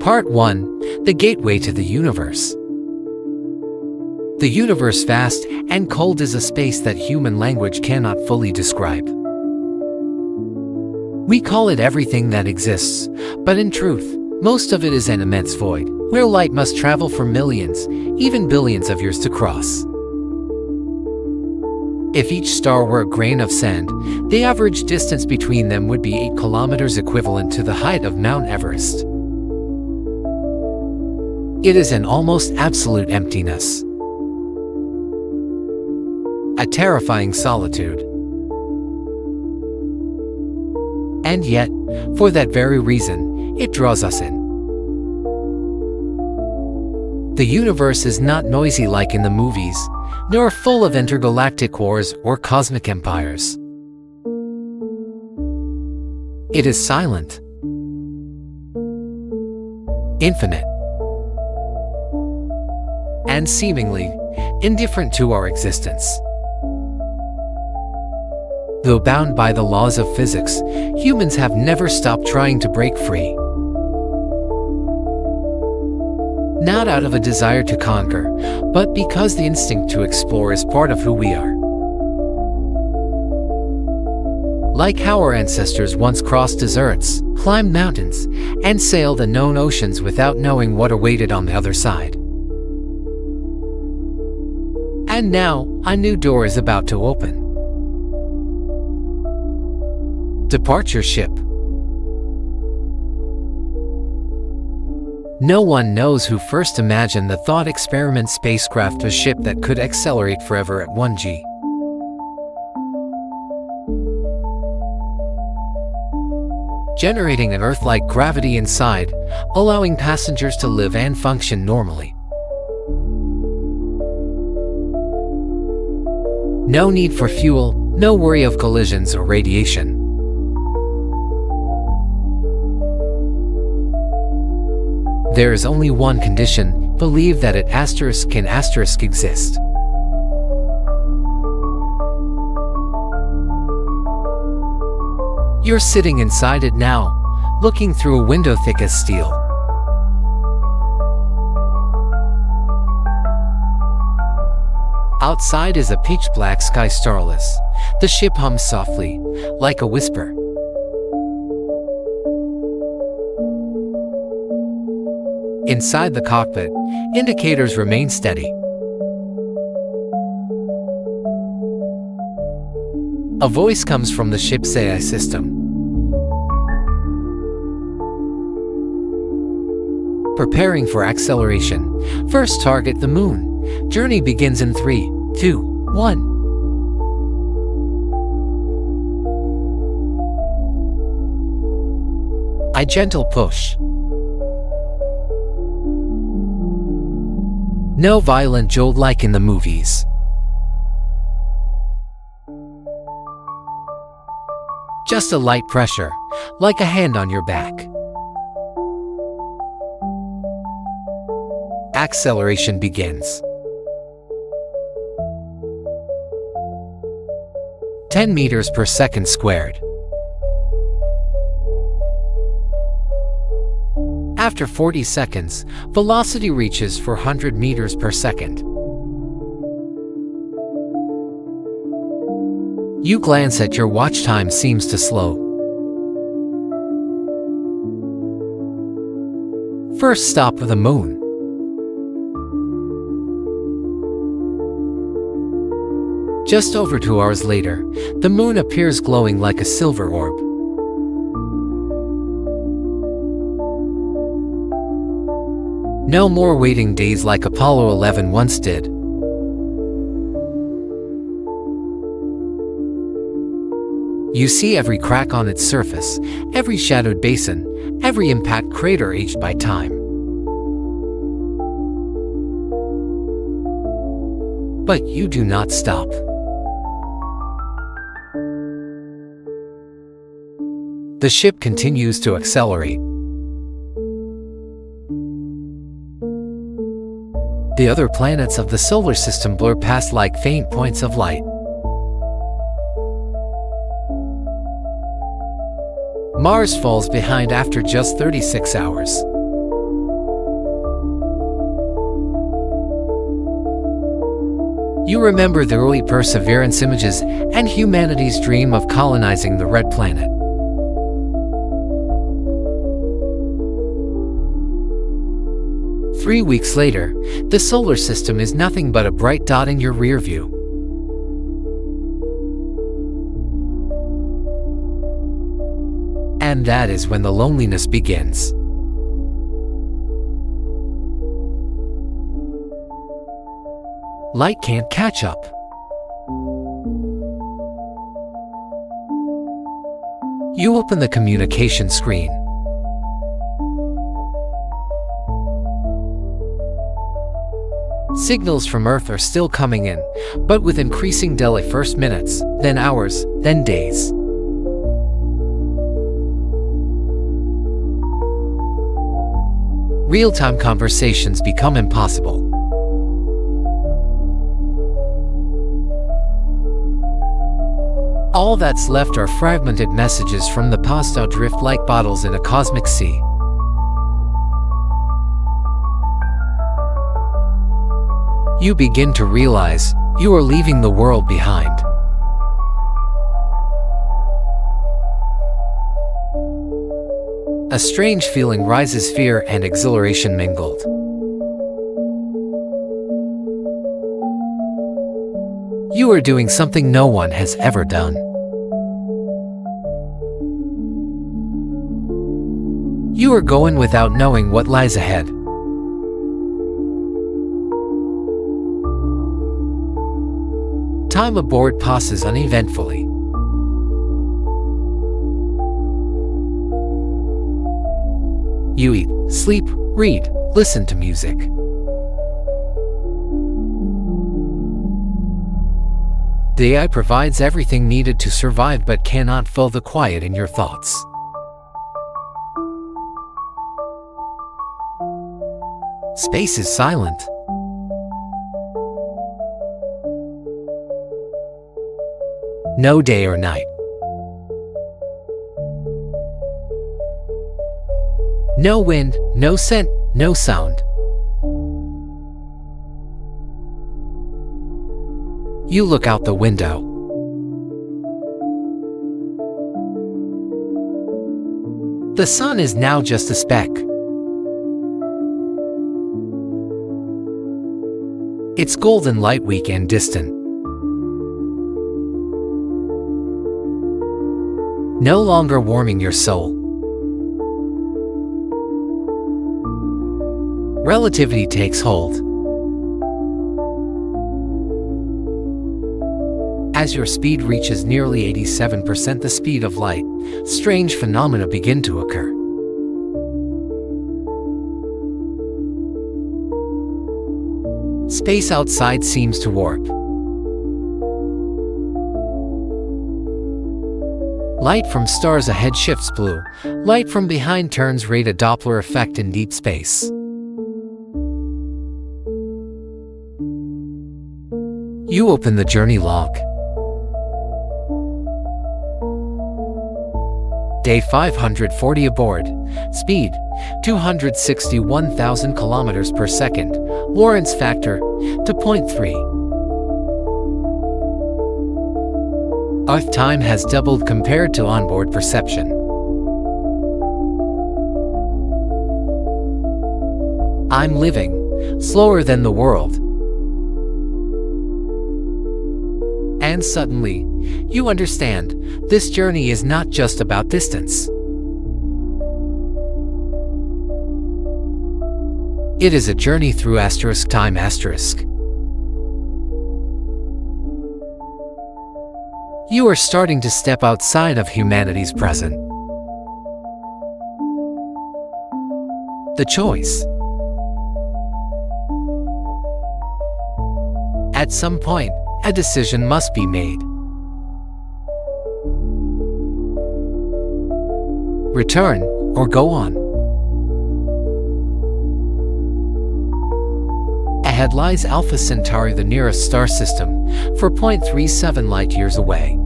Part 1. The Gateway to the Universe. The universe, vast and cold, is a space that human language cannot fully describe. We call it everything that exists, but in truth, most of it is an immense void, where light must travel for millions, even billions of years to cross. If each star were a grain of sand, the average distance between them would be 8 kilometers, equivalent to the height of Mount Everest. It is an almost absolute emptiness. A terrifying solitude. And yet, for that very reason, it draws us in. The universe is not noisy like in the movies, nor full of intergalactic wars or cosmic empires. It is silent, infinite, and seemingly indifferent to our existence. Though bound by the laws of physics, humans have never stopped trying to break free. Not out of a desire to conquer, but because the instinct to explore is part of who we are. Like how our ancestors once crossed deserts, climbed mountains, and sailed unknown oceans without knowing what awaited on the other side. And now, a new door is about to open. Departure ship. No one knows who first imagined the thought experiment spacecraft, a ship that could accelerate forever at 1G. Generating an Earth-like gravity inside, allowing passengers to live and function normally. No need for fuel, no worry of collisions or radiation. There is only one condition: believe that it can exist. You're sitting inside it now, looking through a window thick as steel. Outside is a pitch-black sky, starless. The ship hums softly, like a whisper. Inside the cockpit, indicators remain steady. A voice comes from the ship's AI system. Preparing for acceleration. First target the moon. Journey begins in 3, 2, 1. A gentle push. No violent jolt like in the movies. Just a light pressure, like a hand on your back. Acceleration begins. 10 meters per second squared. After 40 seconds, velocity reaches 400 meters per second. You glance at your watch. Time seems to slow. First stop of the moon. Just over 2 hours later, the moon appears glowing like a silver orb. No more waiting days like Apollo 11 once did. You see every crack on its surface, every shadowed basin, every impact crater aged by time. But you do not stop. The ship continues to accelerate. The other planets of the solar system blur past like faint points of light. Mars falls behind after just 36 hours. You remember the early Perseverance images and humanity's dream of colonizing the Red Planet. Three weeks later, the solar system is nothing but a bright dot in your rear view. And that is when the loneliness begins. Light can't catch up. You open the communication screen. Signals from Earth are still coming in, but with increasing delay, first minutes, then hours, then days. Real-time conversations become impossible. All that's left are fragmented messages from the past adrift like bottles in a cosmic sea. You begin to realize you are leaving the world behind. A strange feeling rises, fear and exhilaration mingled. You are doing something no one has ever done. You are going without knowing what lies ahead. Time aboard passes uneventfully. You eat, sleep, read, listen to music. The AI provides everything needed to survive but cannot fill the quiet in your thoughts. Space is silent. No day or night. No wind, no scent, no sound. You look out the window. The sun is now just a speck. Its golden light weak and distant. No longer warming your soul. Relativity takes hold. As your speed reaches nearly 87% the speed of light, strange phenomena begin to occur. Space outside seems to warp. Light from stars ahead shifts blue. Light from behind turns red, a Doppler effect in deep space. You open the journey log. Day 540 aboard. Speed, 261,000 kilometers per second. Lorentz factor, to 0.3. Earth time has doubled compared to onboard perception. I'm living slower than the world. And suddenly, you understand, this journey is not just about distance. It is a journey through time. You are starting to step outside of humanity's present. The choice. At some point, a decision must be made. Return, or go on. Ahead lies Alpha Centauri, the nearest star system, for 0.37 light-years away.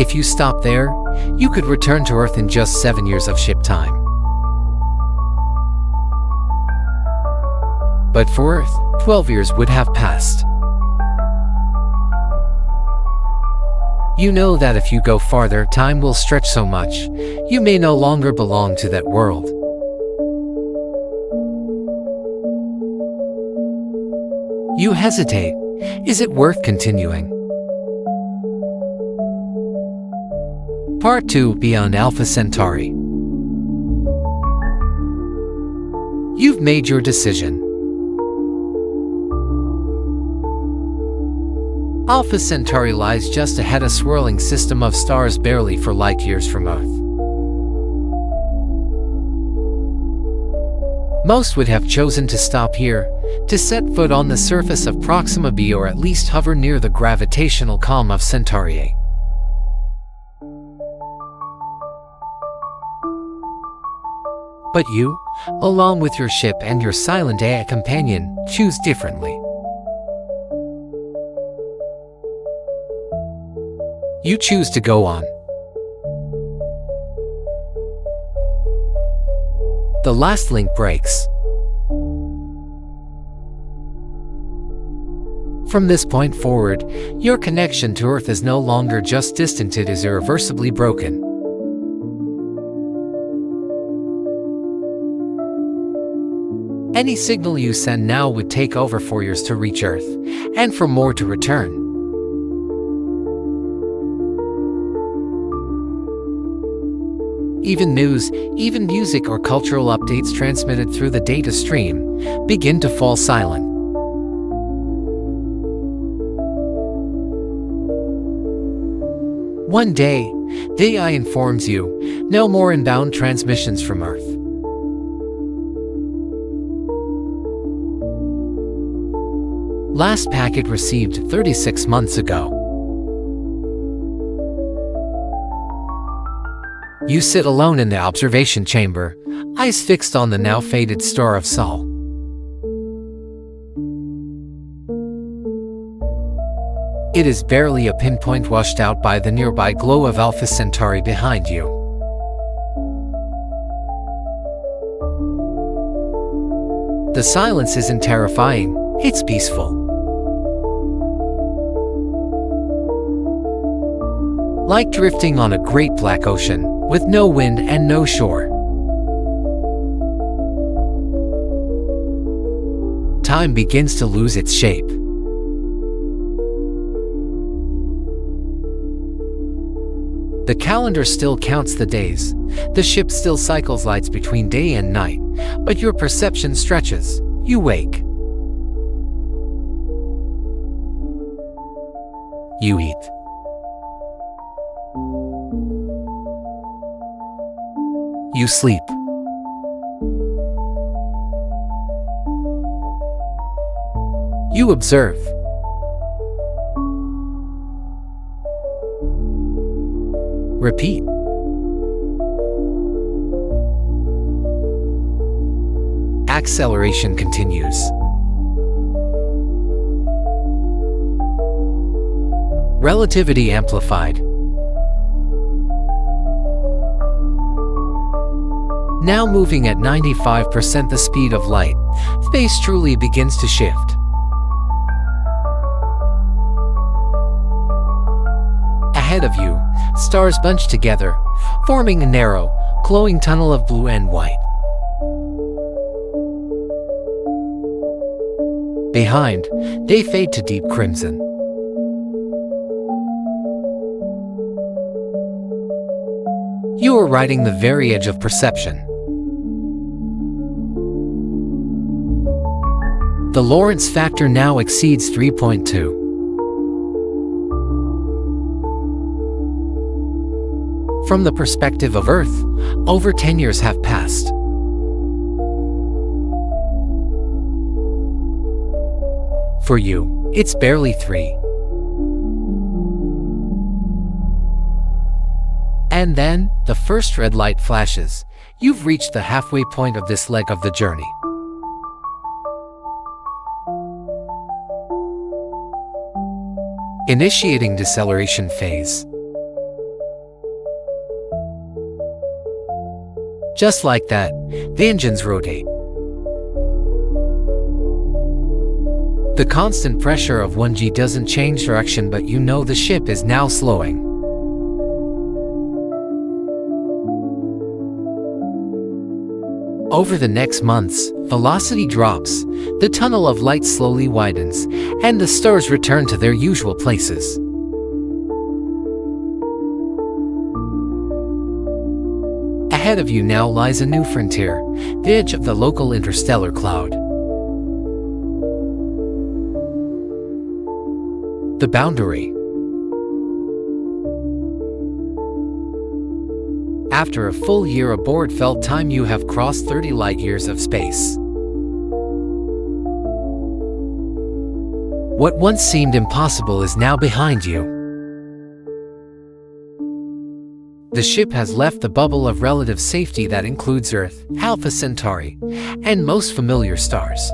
If you stop there, you could return to Earth in just 7 years of ship time. But for Earth, 12 years would have passed. You know that if you go farther, time will stretch so much, you may no longer belong to that world. You hesitate. Is it worth continuing? Part 2, Beyond Alpha Centauri. You've made your decision. Alpha Centauri lies just ahead, a swirling system of stars barely 4 light years from Earth. Most would have chosen to stop here, to set foot on the surface of Proxima b, or at least hover near the gravitational column of Centauri A. But you, along with your ship and your silent AI companion, choose differently. You choose to go on. The last link breaks. From this point forward, your connection to Earth is no longer just distant, it is irreversibly broken. Any signal you send now would take over 4 years to reach Earth, and for more to return. Even news, even music or cultural updates transmitted through the data stream begin to fall silent. One day, the AI informs you, no more inbound transmissions from Earth. Last packet received 36 months ago. You sit alone in the observation chamber, eyes fixed on the now faded star of Sol. It is barely a pinpoint, washed out by the nearby glow of Alpha Centauri behind you. The silence isn't terrifying, it's peaceful. Like drifting on a great black ocean, with no wind and no shore. Time begins to lose its shape. The calendar still counts the days, the ship still cycles lights between day and night, but your perception stretches. You wake. You eat. You sleep. You observe. Repeat. Acceleration continues. Relativity amplified. Now moving at 95% the speed of light, space truly begins to shift. Ahead of you, stars bunch together, forming a narrow, glowing tunnel of blue and white. Behind, they fade to deep crimson. You are riding the very edge of perception. The Lorentz factor now exceeds 3.2. From the perspective of Earth, over 10 years have passed. For you, it's barely 3. And then, the first red light flashes. You've reached the halfway point of this leg of the journey. Initiating deceleration phase. Just like that, the engines rotate. The constant pressure of 1G doesn't change direction, but you know the ship is now slowing. Over the next months, velocity drops, the tunnel of light slowly widens, and the stars return to their usual places. Ahead of you now lies a new frontier, the edge of the local interstellar cloud. The boundary. After a full year aboard felt time, you have crossed 30 light-years of space. What once seemed impossible is now behind you. The ship has left the bubble of relative safety that includes Earth, Alpha Centauri, and most familiar stars.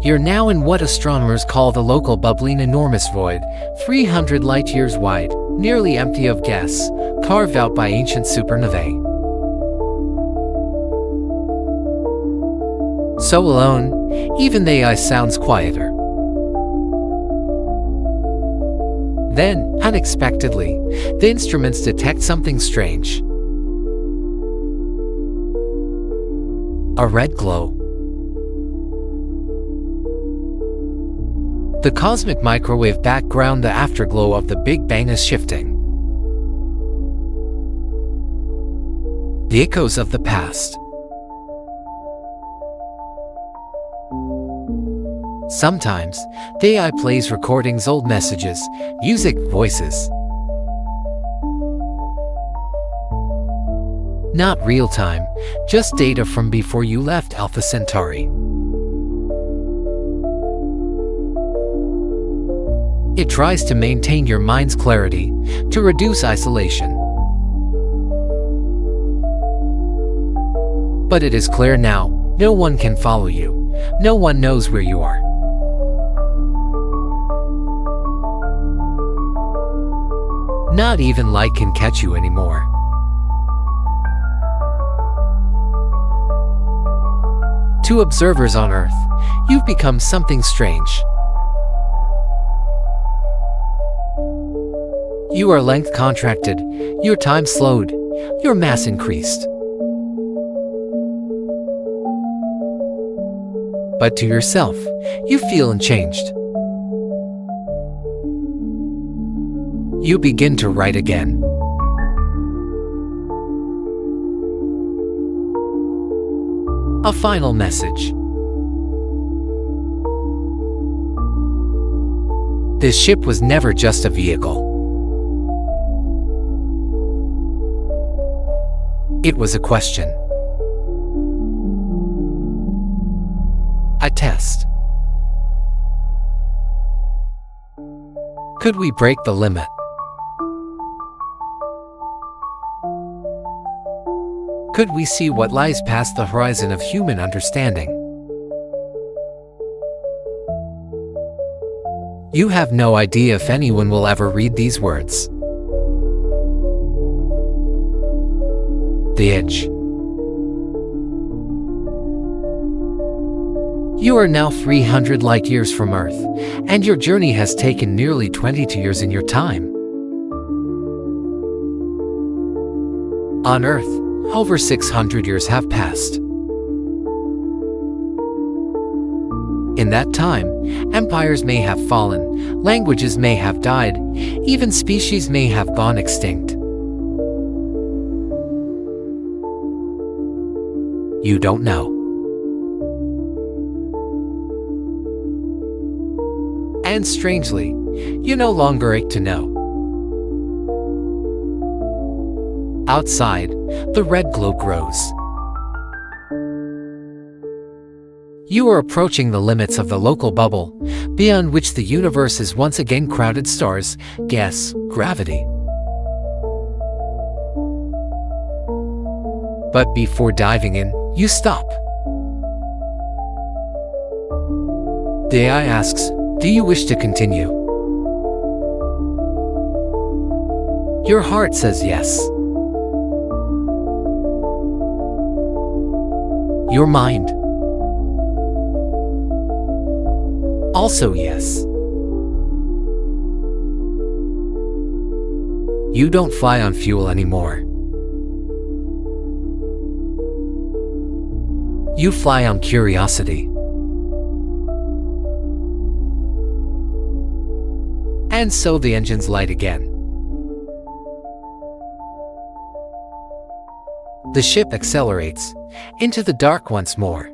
You're now in what astronomers call the local bubbling enormous void, 300 light-years wide, nearly empty of gas, carved out by ancient supernovae. So alone, even the AI sounds quieter. Then, unexpectedly, the instruments detect something strange. A red glow. The cosmic microwave background, the afterglow of the Big Bang, is shifting. The echoes of the past. Sometimes, the AI plays recordings, old messages, music, voices. Not real time, just data from before you left Alpha Centauri. It tries to maintain your mind's clarity, to reduce isolation. But it is clear now, no one can follow you. No one knows where you are. Not even light can catch you anymore. To observers on Earth, you've become something strange. You are length contracted, your time slowed, your mass increased. But to yourself, you feel unchanged. You begin to write again. A final message. This ship was never just a vehicle. It was a question. A test. Could we break the limit? Could we see what lies past the horizon of human understanding? You have no idea if anyone will ever read these words. The Edge. You are now 300 light-years from Earth, and your journey has taken nearly 22 years in your time. On Earth, over 600 years have passed. In that time, empires may have fallen, languages may have died, even species may have gone extinct. You don't know. And strangely, you no longer ache to know. Outside, the red glow grows. You are approaching the limits of the local bubble, beyond which the universe is once again crowded stars, gas, gravity. But before diving in, you stop. The AI asks, do you wish to continue? Your heart says yes. Your mind. Also yes. You don't fly on fuel anymore. You fly on curiosity. And so the engines light again. The ship accelerates into the dark once more.